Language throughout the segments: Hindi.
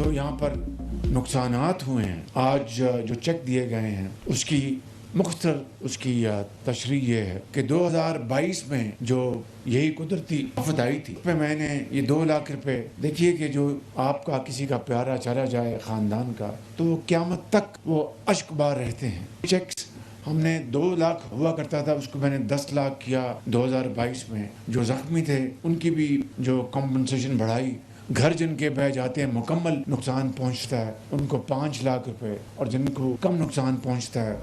जो यहाँ पर नुकसानात हुए हैं, आज जो चेक दिए गए हैं, उसकी मुख्तर उसकी तशरीह ये है कि 2022 में जो यही कुदरती आफत आई थी, उसमें मैंने ये 2 लाख रुपए, देखिए कि जो आपका किसी का प्यारा चला जाए ख़ानदान का, तो क़यामत तक वो अश्कबार रहते हैं। चेक्स हमने 2 लाख हुआ करता था, उसको मैंने 10 लाख किया 2022 में। जो ज़ख्मी थे उनकी भी जो कॉम्पनसेशन बढ़ाई, घर जिनके बह जाते हैं मुकम्मल नुकसान पहुंचता है उनको 5 लाख रुपए, और जिनको कम नुकसान पहुंचता है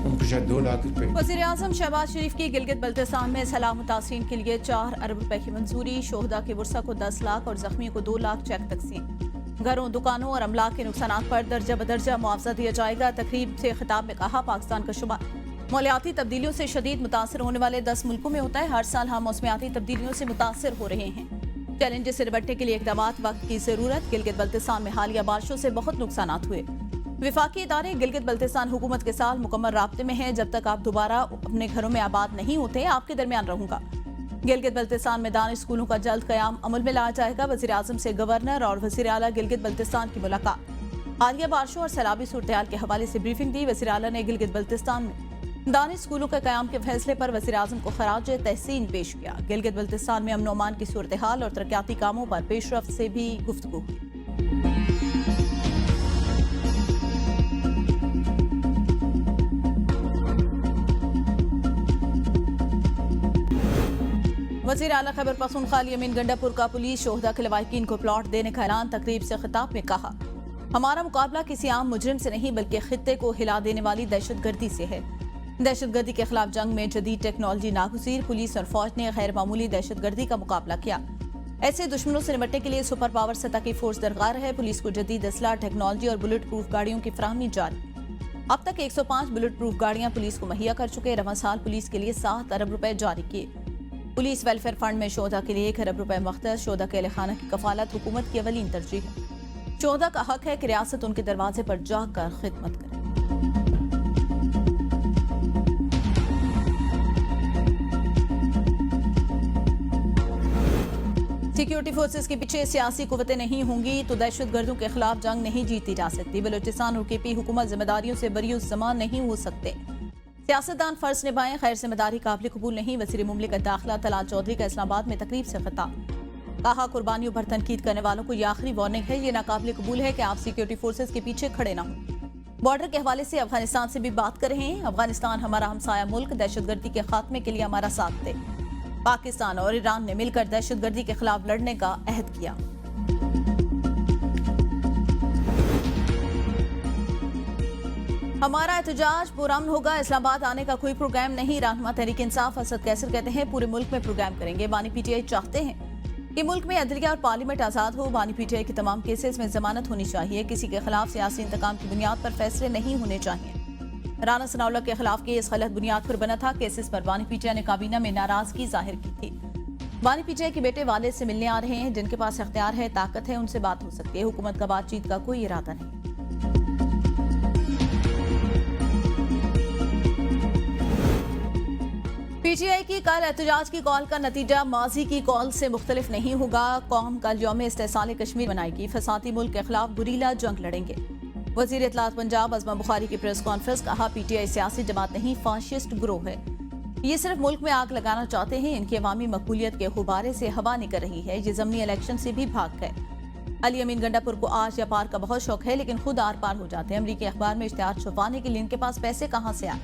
उनको शायद 2 लाख रुपए। वज़ीर-ए-आज़म शहबाज शरीफ की गिलगित बल्तिस्तान में सैलाब मुतासिरीन के लिए 4 अरब रुपए की मंजूरी। शोहदा के वर्सा को 10 लाख और जख्मियों को 2 लाख चेक तकसीम। घरों, दुकानों और अमलाक के नुकसान पर दर्जा बदर्जा मुआवजा दिया जाएगा। तकरीब से खिताब में कहा, पाकिस्तान का शुमार मौलियाती तब्दीलियों से शदीद मुतासर होने वाले 10 मुल्कों में होता है। हर साल हम मौसमियाती तब्दीलियों से मुतासर हो रहे हैं। चैलेंजेस से निपटने के लिए इक़दामात, वक्त की जरूरत। गिलगित बल्तिस्तान में हालिया बारिशों से बहुत नुकसान हुए। विफाकी इदारे गिलगित बल्तिस्तान हुकूमत के साथ मुकम्मल राब्ते में हैं। जब तक आप दोबारा अपने घरों में आबाद नहीं होते, आपके दरमियान रहूंगा। गिलगित बल्तिस्तान में दानिश स्कूलों का जल्द कयाम अमल में लाया जाएगा। वज़ीर-ए-आज़म से गवर्नर और वज़ीर आला गिलगित बल्तिस्तान की मुलाकात। हालिया बारिशों और सैलाबी सूरत के हवाले से ब्रीफिंग दी। वज़ीर आला ने गिलगित बल्तिस्तान में दानिश स्कूलों के कयाम के फैसले पर वज़ीर-ए-आज़म को खराज तहसीन पेश किया। गिलगित बल्तिस्तान में अमन अमान की सूरत हाल और तरक्याती कामों पर पेशरफ्त से भी गुफ्तगू हुई। वज़ीर आला खैबर पख्तूनख्वा अमीन गंडापुर का पुलिस शोहदा के लवाहिकीन को प्लॉट देने का ऐलान। तकरीब से खिताब में कहा, हमारा मुकाबला किसी आम मुजरिम से नहीं बल्कि खित्ते को हिला देने वाली दहशतगर्दी से है। दहशतगर्दी के खिलाफ जंग में जदीद टेक्नोलॉजी नागुज़ीर। पुलिस और फौज ने गैर मामूली दहशतगर्दी का मुकाबला किया। ऐसे दुश्मनों से निपटने के लिए सुपर पावर सतह की फोर्स दरकार है। पुलिस को जदीद असला, टेक्नोलॉजी और बुलेट प्रूफ गाड़ियों की फराहमी जारी। अब तक 105 बुलेट प्रूफ गाड़ियां पुलिस को मुहैया कर चुके। रवां साल पुलिस के लिए 7 अरब रुपए जारी किए। पुलिस वेलफेयर फंड में शोहदा के लिए 1 अरब रुपए मख्तस। शोहदा के अहलखाना की कफालत हुकूमत की अवलीन तरजीह है। शोहदा का हक है कि रियासत उनके दरवाजे पर जाकर खिदमत करे। सिक्योरिटी फोर्सेस के पीछे सियासी कुव्वतें नहीं होंगी तो दहशतगर्दों के खिलाफ जंग नहीं जीती जा सकती। बलूचिस्तान और केपी हुकूमत जिम्मेदारियों से बरीउज़्ज़मान नहीं हो सकते। सियासतदान फर्ज निभाएं, खैर जिम्मेदारी काबिल कबूल नहीं। वज़ीर मुमलिकत दाखिला तलात चौधरी का इस्लामाबाद में तकरीब से खिताब। कहा, कुर्बानियों पर तनकीद करने वालों को यह आखिरी वार्निंग है। ये नाकाबिल कबूल है कि आप सिक्योरिटी फोर्सेस के पीछे खड़े ना हों। बॉर्डर के हवाले से अफगानिस्तान से भी बात कर रहे हैं। अफगानिस्तान हमारा हमसाया मुल्क, दहशतगर्दी के खात्मे के लिए हमारा साथ दे। पाकिस्तान और ईरान ने मिलकर दहशतगर्दी के खिलाफ लड़ने का अहद किया। हमारा एहतजाज पुरअमन होगा। इस्लामाबाद आने का कोई प्रोग्राम नहीं। रहनुमा तहरीक इंसाफ असद कैसर कहते हैं, पूरे मुल्क में प्रोग्राम करेंगे। बानी पीटीआई चाहते हैं कि मुल्क में अदलिया और पार्लियामेंट आज़ाद हो। बानी पीटीआई के तमाम केसेस में जमानत होनी चाहिए। किसी के खिलाफ सियासी इंतकाम की बुनियाद पर फैसले नहीं होने चाहिए। राना सनाउल्लाह के खिलाफ केस गलत बुनियाद पर बना था। केसेस पर बानी पीटीआई ने काबीना में नाराजगी जाहिर की थी। बानी पीटीआई के बेटे वाले से मिलने आ रहे हैं। जिनके पास इख्तियार है, ताकत है, उनसे बात हो सकती है। हुकूमत का बातचीत का कोई इरादा नहीं। पीटीआई की कल एहतजाज की कॉल का नतीजा माजी की कॉल से मुख्तलिफ नहीं होगा। कौम कल यौम इस्तेसाल कश्मीर मनाएगी। फसादी मुल्क के खिलाफ गुरीला जंग लड़ेंगे। वजीर इत्तलात पंजाब अज़मा बुखारी की प्रेस कॉन्फ्रेंस। कहा, पीटीआई सियासी जमात नहीं, फाशिस्ट ग्रोह है। ये सिर्फ मुल्क में आग लगाना चाहते हैं। इनकी अवामी मकबूलियत के गुब्बारे से हवा निकल रही है। ये ज़मनी इलेक्शन से भी भाग गए। अली अमीन गंडापुर को आश या पार का बहुत शौक है, लेकिन खुद आर पार हो जाते हैं। अमरीकी अखबार में इश्तिहार छुपाने के लिए इनके पास पैसे कहाँ से आए।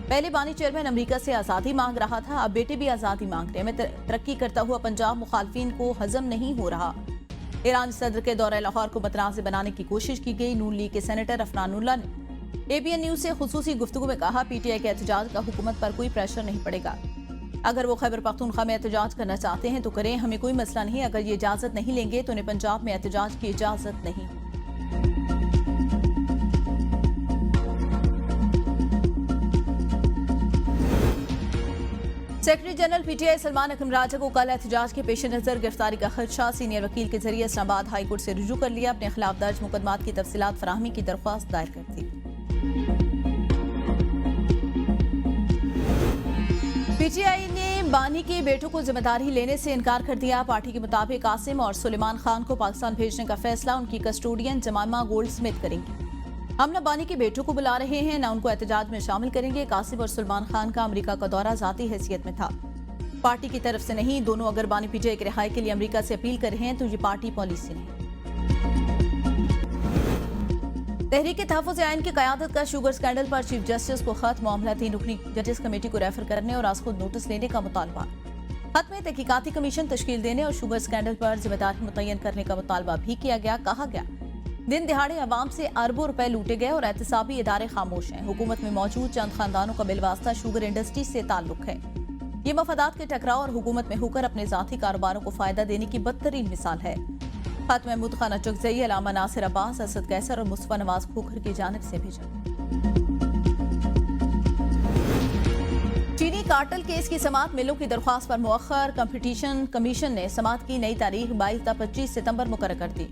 पहले बानी चेयरमैन अमरीका से आज़ादी मांग रहा था, अब बेटे भी आज़ादी मांग रहे हैं। मैं तरक्की करता हुआ पंजाब मुखालफिन को हजम नहीं हो रहा। ईरान सदर के दौरे लाहौर को मतनाज़ बनाने की कोशिश की गई। नून लीग के सेनेटर अफनानुल्लाह ने एबीएन न्यूज से खुसूसी गुफ्तगू में कहा, पीटीआई के एहतजाज का हुकूमत पर कोई प्रेशर नहीं पड़ेगा। अगर वो खैबर पख्तूनख्वा में एहतजाज करना चाहते हैं तो करें, हमें कोई मसला नहीं। अगर ये इजाज़त नहीं लेंगे तो उन्हें पंजाब में एहतजाज की इजाज़त नहीं। सेक्रेटरी जनरल पीटीआई सलमान अकरम राजा को कल एहतजाज के पेश नजर गिरफ्तारी का खदशा। सीनियर वकील के जरिए इस्लामाबाद हाई कोर्ट से रुजू कर लिया। अपने खिलाफ दर्ज मुकदमात की तफसीलात फराहमी की दरख्वास्त दायर कर दी। पीटीआई ने बानी के बेटों को जिम्मेदारी लेने से इनकार कर दिया। पार्टी के मुताबिक कासिम और सुलेमान खान को पाकिस्तान भेजने का फैसला उनकी कस्टोडियन जमाइमा गोल्डस्मिथ करेंगी। हम न बानी के बेटों को बुला रहे हैं, न उनको एहतजाज में शामिल करेंगे। कासिम और सुलेमान खान का अमेरिका का दौरा जाती हैसियत में था, पार्टी की तरफ से नहीं। दोनों अगर बानी पीटीआई की रिहाई के लिए अमेरिका से अपील कर रहे हैं तो ये पार्टी पॉलिसी नहीं। तहरीक तहफ़्फ़ुज़ आइन की क़यादत का शुगर स्कैंडल पर चीफ जस्टिस को खत, मामला 3 रुकनी जजेस कमेटी को रेफर करने और आज खुद नोटिस लेने का मुतालबा। खत में तहकीकाती कमीशन तश्कील देने और शुगर स्कैंडल पर जिम्मेदारी मुतय्यन करने का मुतालबा भी किया गया। कहा गया दिन दिहाड़े अवाम से अरबों रुपए लूटे गए और एहतसाबी इदारे खामोश हैं। हुकूमत में मौजूद चंद खानदानों का बिलवास्ता शुगर इंडस्ट्री से ताल्लुक है। ये मफादात के टकराव और हुकूमत में होकर अपने जाती कारोबारों को फायदा देने की बदतरीन मिसाल है। खत महमूद खान अचकजई, अलामा नासिर अब्बास, असद कैसर और मुस्तफा नवाज खोखर की जानिब से भेजा। चीनी कार्टेल केस की समाअत मिलों की दरख्वास्त पर मुअख्खर। कंपटीशन कमीशन ने समाअत की नई तारीख 22 ta 25 सितंबर मुकर्रर कर दी।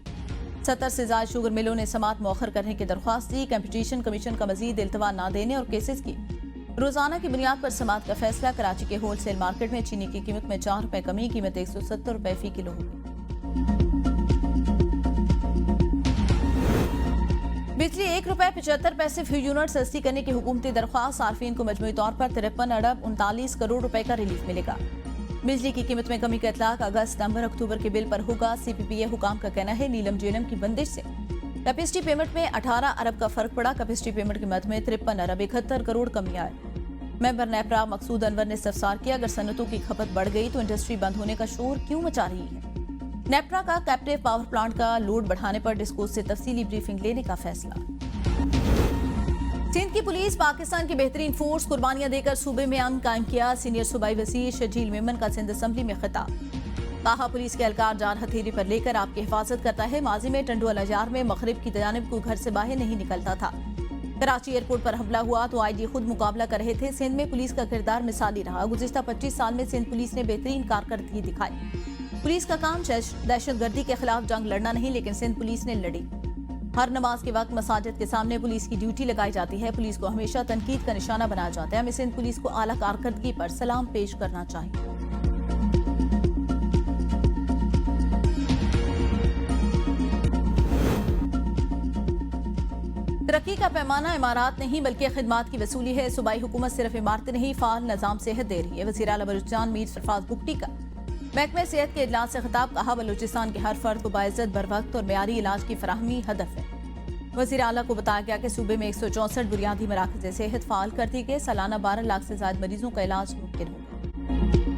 70 से ज्यादा शुगर मिलों ने समाअत मुअख्खर करने की दरख्वास्त दी। कंपटीशन कमीशन का मजीद इल्तवा न देने और केसेस की रोजाना की बुनियाद पर समाअत का फैसला। कराची के होलसेल मार्केट में चीनी की कीमत में 4 रुपए कमी, कीमत 170 रुपए फी किलो होगी। बिजली 1 रुपए 75 पैसे फी यूनिट सस्ती करने की हुकूमती दरख्वास्त। सार्फिन को मजमूई तौर पर 53 अरब 39 करोड़ रुपए का रिलीफ मिलेगा। बिजली की कीमत में कमी का इतलाक अगस्त, सितंबर, अक्टूबर के बिल पर होगा। सीपीपीए हुकाम का कहना है नीलम जेलम की बंदिश से कैपेसिटी पेमेंट में 18 अरब का फर्क पड़ा। कैपेसिटी पेमेंट की मद में 53 अरब 71 करोड़ कमी आई। मेंबर नेपरा मकसूद अनवर ने इस्तफसार किया, अगर सनतों की खपत बढ़ गई तो इंडस्ट्री बंद होने का शोर क्यों मचा रही है। नेपरा का कैप्टिव पावर प्लांट का लोड बढ़ाने पर डिस्को से तफसीली ब्रीफिंग लेने का फैसला। सिंध की पुलिस पाकिस्तान की बेहतरीन फोर्स, कुर्बानियां देकर सूबे में अमन कायम किया। सीनियर सूबाई वज़ीर शजील मेमन का सिंध असम्बली में खिताब। कहा पुलिस के एहलकार जान हथेली पर लेकर आपकी हिफाजत करता है। माजी में टंडू अल-अजार में मगरिब की जानिब कोई घर से बाहर नहीं निकलता था। कराची एयरपोर्ट पर हमला हुआ तो आईजी खुद मुकाबला कर रहे थे। सिंध में पुलिस का किरदार मिसाली रहा। गुज़िश्ता 25 साल में सिंध पुलिस ने बेहतरीन कारकर्दगी दिखाई। पुलिस का काम दहशतगर्दी के खिलाफ जंग लड़ना नहीं, लेकिन सिंध पुलिस ने लड़ी। हर नमाज के वक्त मसाजिद के सामने पुलिस की ड्यूटी लगाई जाती है। पुलिस को हमेशा तनकीद का निशाना बनाया जाता है। हमें सिंध पुलिस को आला कारकर्दगी पर सलाम पेश करना चाहिए। तरक्की का पैमाना इमारात नहीं बल्कि खिदमात की वसूली है। सूबाई हुकूमत सिर्फ इमारतें नहीं, फाल निजाम सेहत दे रही है। वज़ीर आला बलूचिस्तान मीर सरफराज बुगटी का महकमे सेहत के इजलास से खिताब। कहा बलूचिस्तान के हर फर्द को बाइज्जत, बरवक्त और मेयारी इलाज की फराहमी हदफ है। वज़ीर आला को बताया गया कि सूबे में 164 बुनियादी मराकज़ सेहत फाल कर दिए गए। सालाना 12 लाख से ज्यादा मरीजों का इलाज मुमकिन होगा।